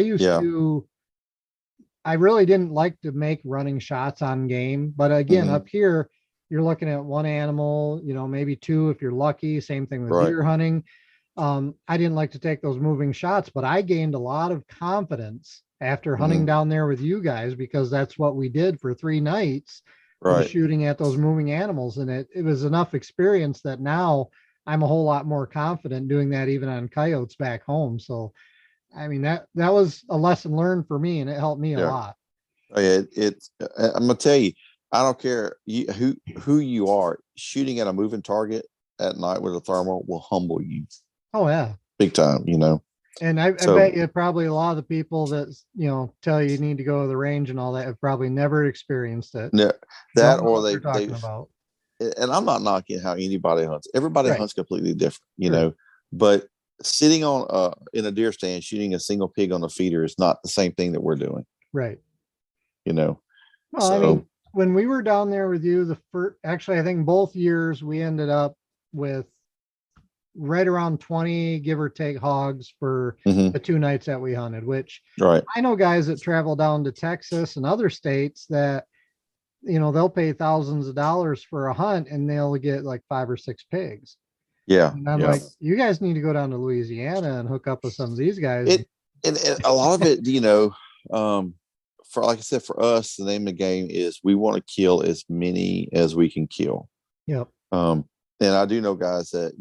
really didn't like to make running shots on game, but again, up here, you're looking at 1 animal, maybe 2 if you're lucky. Same thing with deer hunting. I didn't like to take those moving shots, but I gained a lot of confidence after hunting down there with you guys, because that's what we did for 3 nights, was shooting at those moving animals. And it was enough experience that now I'm a whole lot more confident doing that even on coyotes back home. So, I mean, that was a lesson learned for me, and it helped me a lot. I'm gonna tell you, I don't care who you are, shooting at a moving target at night with a thermal will humble you. Oh yeah, big time. And I bet you probably a lot of the people that tell you need to go to the range and all that have probably never experienced it. Yeah, that or they're talking about. And I'm not knocking how anybody hunts. Everybody hunts completely different, But sitting on in a deer stand shooting a single pig on a feeder is not the same thing that we're doing. Right. Well, I mean, when we were down there with you, actually, I think both years we ended up with right around 20, give or take, hogs for the 2 nights that we hunted, which I know guys that travel down to Texas and other states that, they'll pay thousands of dollars for a hunt and they'll get like 5 or 6 pigs. Yeah. And I'm like, you guys need to go down to Louisiana and hook up with some of these guys. And a lot of it, for, like I said, for us, the name of the game is we want to kill as many as we can kill. Yep. And I do know guys that,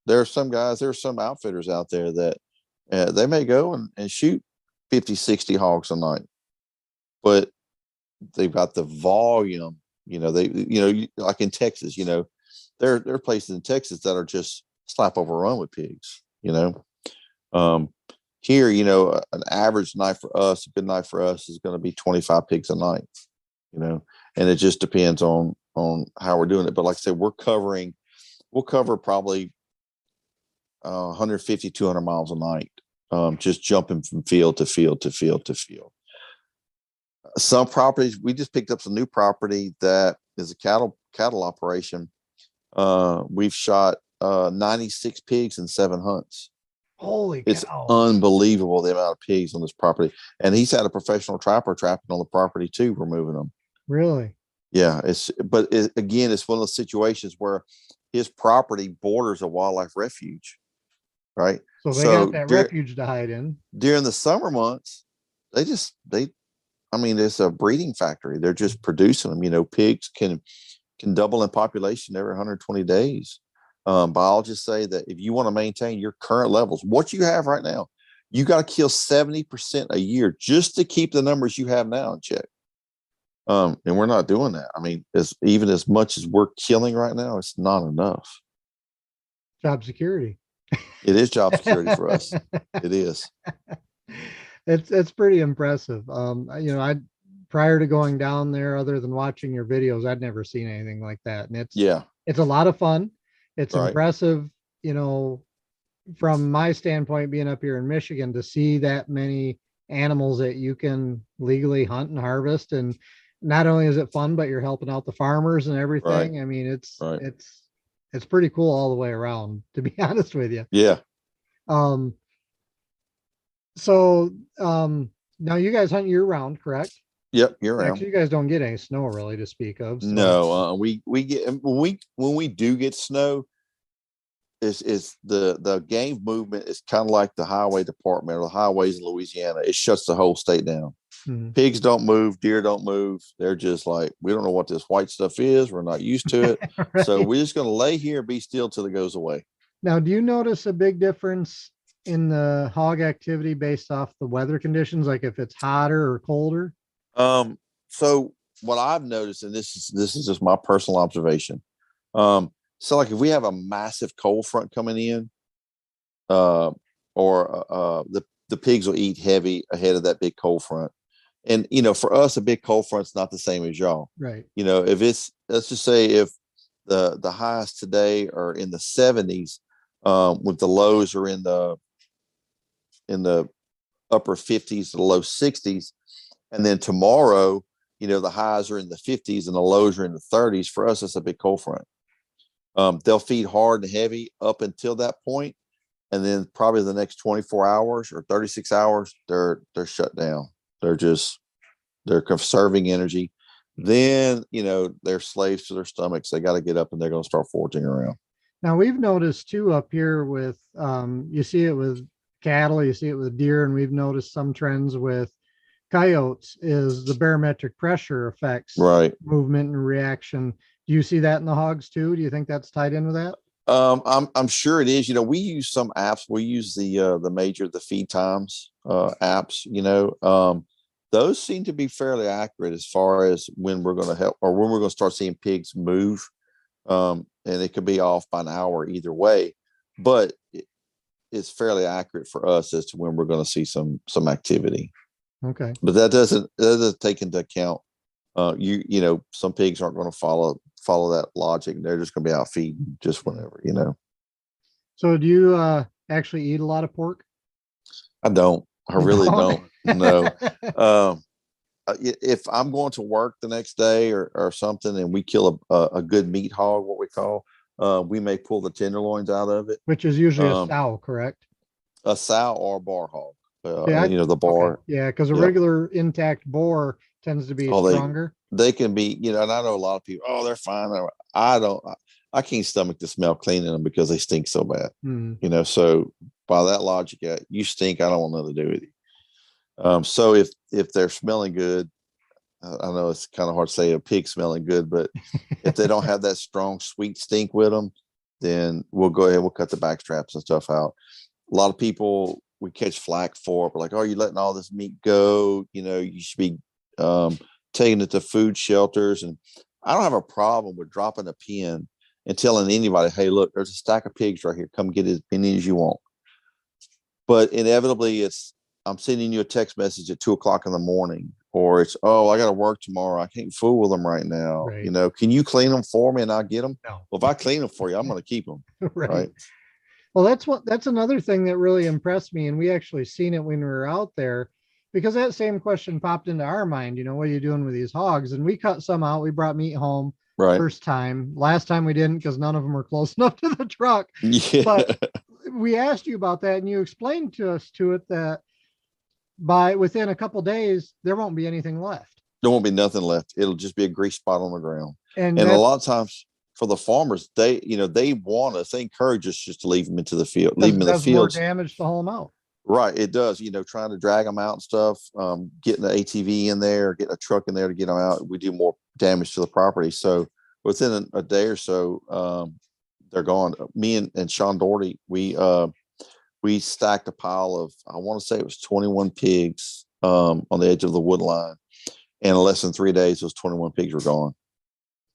there are some outfitters out there that they may go and shoot 50, 60 hogs a night, but they've got the volume, like in Texas, there are places in Texas that are just slap overrun with pigs, here, an average night for us, a good night for us is going to be 25 pigs a night, and it just depends on how we're doing it. But like I said, we'll cover probably 150, 200 miles a night, just jumping from field to field to field to field. Some properties, we just picked up some new property that is a cattle operation. We've shot 96 pigs in 7 hunts. Holy cow. It's unbelievable the amount of pigs on this property. And he's had a professional trapper trapping on the property too. We're moving them. Really? Yeah. It's one of those situations where his property borders a wildlife refuge. Right. So they got that refuge to hide in. During the summer months, it's a breeding factory. They're just producing them. Pigs can double in population every 120 days. Biologists say that if you want to maintain your current levels, what you have right now, you got to kill 70% a year just to keep the numbers you have now in check. And we're not doing that. I mean, even as much as we're killing right now, it's not enough. Job security. It is job security for us. It is. It's pretty impressive. I prior to going down there, other than watching your videos, I'd never seen anything like that. And Yeah. it's a lot of fun. It's Right. impressive, from my standpoint, being up here in Michigan, to see that many animals that you can legally hunt and harvest. And not only is it fun, but you're helping out the farmers and everything. Right. I mean, Right. it's pretty cool all the way around, to be honest with you. Yeah. Um, so now you guys hunt year round, correct? Yep. You're around. Actually, you guys don't get any snow really to speak of. So. No, we get when we do get snow, is the game movement is kind of like the highway department or the highways in Louisiana. It shuts the whole state down. Mhm. Pigs don't move, deer don't move. They're just like, we don't know what this white stuff is. We're not used to it. Right. So we're just going to lay here and be still till it goes away. Now, do you notice a big difference in the hog activity based off the weather conditions, like if it's hotter or colder? So what I've noticed, and this is just my personal observation. So like if we have a massive cold front coming in, the pigs will eat heavy ahead of that big cold front. And, for us, a big cold front's not the same as y'all. Right. If let's just say if the highs today are in the 70s, with the lows are in the upper 50s to the low 60s. And then tomorrow, the highs are in the 50s and the lows are in the 30s. For us, it's a big cold front. They'll feed hard and heavy up until that point, and then probably the next 24 hours or 36 hours, they're shut down. They're conserving energy. Then, they're slaves to their stomachs. They got to get up and they're going to start foraging around. Now we've noticed too up here with, you see it with cattle, you see it with deer, and we've noticed some trends with coyotes is the barometric pressure affects Right. movement and reaction. Do you see that in the hogs too? Do you think that's tied in with that? I'm sure it is. We use some apps. We use the feed times apps. Those seem to be fairly accurate as far as when we're going to help or when we're going to start seeing pigs move. And it could be off by an hour either way, but it's fairly accurate for us as to when we're going to see some activity. Okay. But that doesn't take into account, some pigs aren't going to follow that logic. They're just going to be out feeding just whenever, So do you actually eat a lot of pork? I don't. I really don't. No. If I'm going to work the next day or something and we kill a good meat hog, what we call, we may pull the tenderloins out of it. Which is usually a sow, correct? A sow or a bar hog. The bar. Okay. Yeah, because a regular intact boar tends to be stronger. They can be, and I know a lot of people, they're fine. I can't stomach the smell cleaning them because they stink so bad. So by that logic, you stink. I don't want nothing to do with you. So if they're smelling good, I know it's kind of hard to say a pig smelling good, but if they don't have that strong, sweet stink with them, then we'll go ahead. We'll cut the back straps and stuff out. A lot of people we catch flack for, but like, oh, you're letting all this meat go. You should be taking it to food shelters. And I don't have a problem with dropping a pin and telling anybody, hey, look, there's a stack of pigs right here. Come get as many as you want. But inevitably, I'm sending you a text message at 2:00 in the morning, or it's, I got to work tomorrow. I can't fool with them right now. Right. Can you clean them for me and I'll get them? No. Well, if I clean them for you, I'm going to keep them. Right. Well, that's another thing that really impressed me. And we actually seen it when we were out there, because that same question popped into our mind, what are you doing with these hogs? And we cut some out. We brought meat home first time. Last time we didn't, because none of them were close enough to the truck. Yeah. But we asked you about that and you explained to us that within a couple days, there won't be anything left. There won't be nothing left. It'll just be a grease spot on the ground. And a lot of times for the farmers, they want us, they encourage us just to leave them into the field, leave them in the fields. More damage to haul them out. Right. It does, trying to drag them out and stuff, getting the ATV in there, getting a truck in there to get them out. We do more damage to the property. So within a day or so, they're gone. Me and Sean Doherty, we stacked a pile of, I want to say it was 21 pigs on the edge of the wood line. And in less than 3 days, those 21 pigs were gone.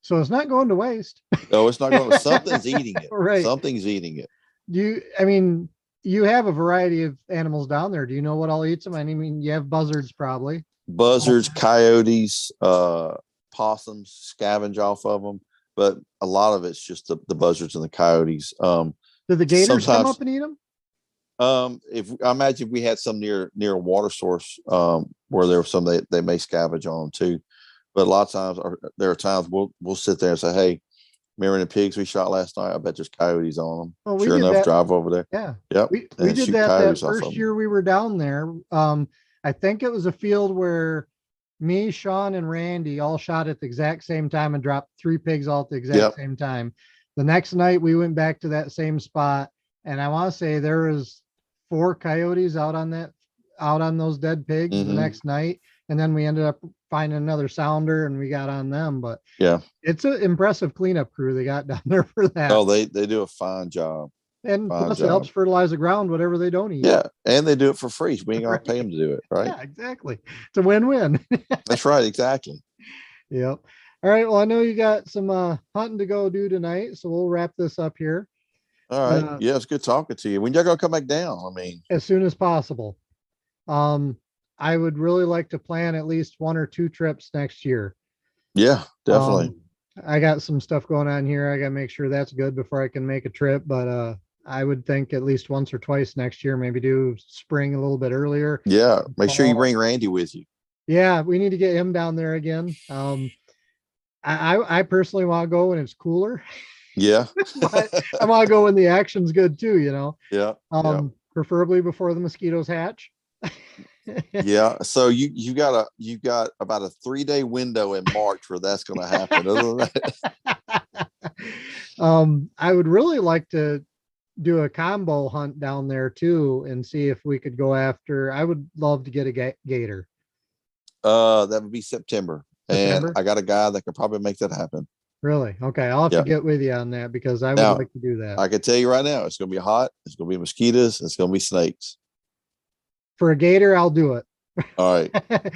So it's not going to waste. No, it's not going to. Something's eating it. Right. Something's eating it. I mean, you have a variety of animals down there. Do you know what all eats them? I mean, you have buzzards probably. Buzzards, coyotes, possums scavenge off of them, but a lot of it's just the buzzards and the coyotes. Do the gators come up and eat them? If I imagine we had some near a water source, where there were some they may scavenge on them too. But a lot of times, there are times we'll sit there and say, "Hey, remember the pigs we shot last night? I bet there's coyotes on them." Well, sure enough, drive over there. Yeah. Yep. We did that first year we were down there. I think it was a field where me, Sean, and Randy all shot at the exact same time and dropped 3 pigs all at the exact same time. The next night we went back to that same spot, and I want to say there was 4 coyotes out on those dead pigs the next night, and then we ended up finding another sounder and we got on them. But yeah, it's an impressive cleanup crew they got down there for that. Oh, they do a fine job. And plus it helps fertilize the ground, whatever they don't eat. Yeah. And they do it for free. We ain't gonna pay them to do it, right? Yeah, exactly. It's a win-win. That's right, exactly. Yep. All right. Well, I know you got some hunting to go do tonight, so we'll wrap this up here. All right. Yeah, it's good talking to you. When y'all gonna come back down? I mean, as soon as possible. I would really like to plan at least 1 or 2 trips next year. Yeah, definitely. I got some stuff going on here. I got to make sure that's good before I can make a trip, but I would think at least once or twice next year, maybe do spring a little bit earlier. Yeah. Make sure you bring Randy with you. Yeah. We need to get him down there again. I personally want to go when it's cooler. Yeah. But I want to go when the action's good too, you know? Yeah. Preferably before the mosquitoes hatch. Yeah. So you got about a 3-day window in March where that's going to happen. Other than that, I would really like to do a combo hunt down there too and see if we could go after. I would love to get a gator. That would be September. And I got a guy that could probably make that happen. Really? Okay. I'll have to get with you on that because I would like to do that. I can tell you right now, it's going to be hot. It's going to be mosquitoes. It's going to be snakes. For a gator, I'll do it. All right.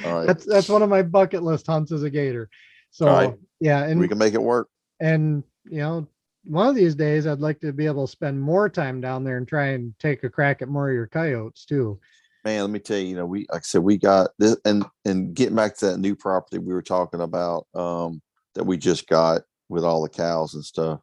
All right. That's one of my bucket list hunts is a gator. So yeah. And we can make it work. And you know, one of these days I'd like to be able to spend more time down there and try and take a crack at more of your coyotes too. Man, let me tell you, like I said, we got this and getting back to that new property we were talking about, that we just got with all the cows and stuff.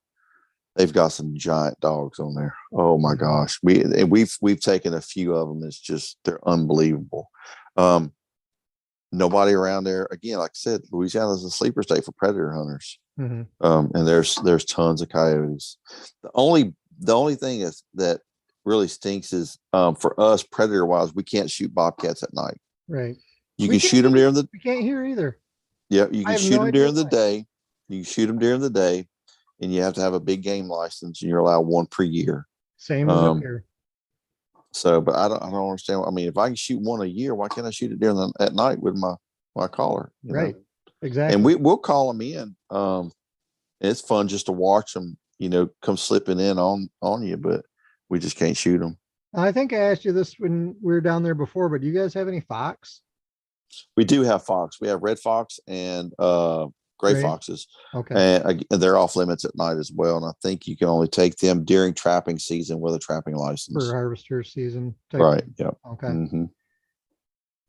They've got some giant dogs on there. Oh my gosh. We've taken a few of them. It's just, they're unbelievable. Nobody around there. Again, like I said, Louisiana is a sleeper state for predator hunters. Mm-hmm. And there's tons of coyotes. The only thing is that really stinks is, for us predator wise, we can't shoot bobcats at night. Right. You can shoot them during the. We can't hear either. Yeah, you can shoot them during the day. You can shoot them during the day, and you have to have a big game license, and you're allowed 1 per year. Same as up here. So, but I don't understand. I mean, if I can shoot 1 a year, why can't I shoot it at night with my caller? Right. Know? Exactly. And we'll call them in. It's fun just to watch them, come slipping in on you, but we just can't shoot them. I think I asked you this when we were down there before, but do you guys have any fox? We do have fox. We have red fox and gray foxes. Okay. And they're off limits at night as well. And I think you can only take them during trapping season with a trapping license. For harvester season. Right. Yeah. Okay. Mm-hmm.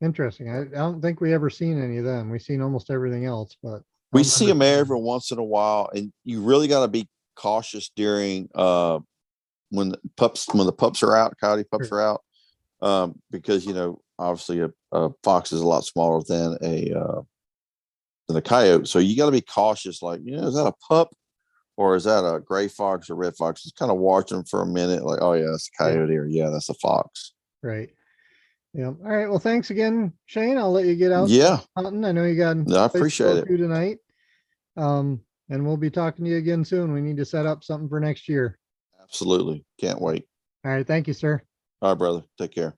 Interesting. I don't think we ever seen any of them. We've seen almost everything else, but we see them every once in a while. And you really got to be cautious during when the pups are out, coyote pups are out. Because obviously a fox is a lot smaller than a coyote. So you got to be cautious. Like, is that a pup or is that a gray fox or red fox? Just kind of watch them for a minute. Like, oh yeah, that's a coyote, or yeah, that's a fox. Right. Yeah. All right. Well, thanks again, Shane. I'll let you get out. Yeah. Hunting. I know you got. I appreciate it tonight. And we'll be talking to you again soon. We need to set up something for next year. Absolutely. Can't wait. All right. Thank you, sir. All right, brother. Take care.